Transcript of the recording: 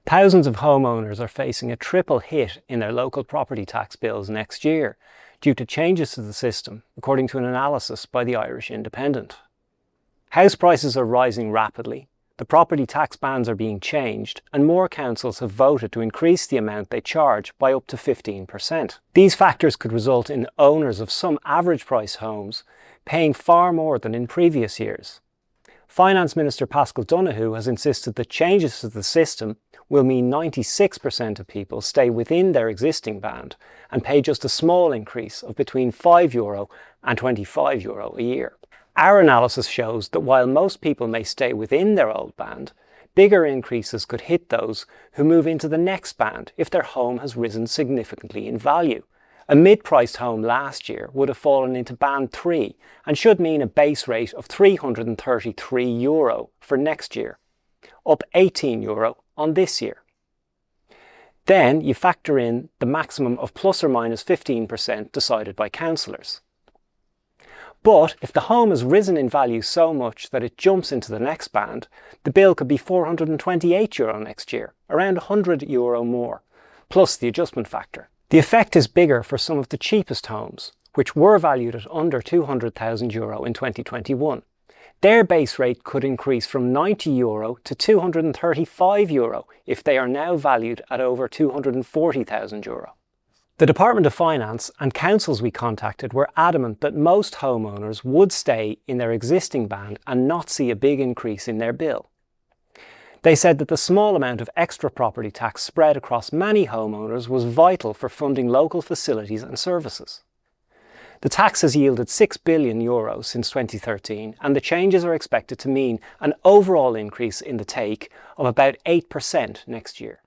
Thousands of homeowners are facing a triple hit in their local property tax bills next year due to changes to the system, according to an analysis by the Irish Independent. House prices are rising rapidly, the property tax bands are being changed, and more councils have voted to increase the amount they charge by up to 15%. These factors could result in owners of some average price homes paying far more than in previous years. Finance Minister Paschal Donohoe has insisted that changes to the system will mean 96% of people stay within their existing band and pay just a small increase of between €5 and €25 a year. Our analysis shows that while most people may stay within their old band, bigger increases could hit those who move into the next band if their home has risen significantly in value. A mid-priced home last year would have fallen into band 3 and should mean a base rate of €333 for next year, up €18 on this year. Then you factor in the maximum of plus or minus 15% decided by councillors. But if the home has risen in value so much that it jumps into the next band, the bill could be €428 next year, around €100 more, plus the adjustment factor. The effect is bigger for some of the cheapest homes, which were valued at under €200,000 in 2021. Their base rate could increase from €90 to €235 if they are now valued at over €240,000. The Department of Finance and councils we contacted were adamant that most homeowners would stay in their existing band and not see a big increase in their bill. They said that the small amount of extra property tax spread across many homeowners was vital for funding local facilities and services. The tax has yielded €6 billion since 2013, and the changes are expected to mean an overall increase in the take of about 8% next year.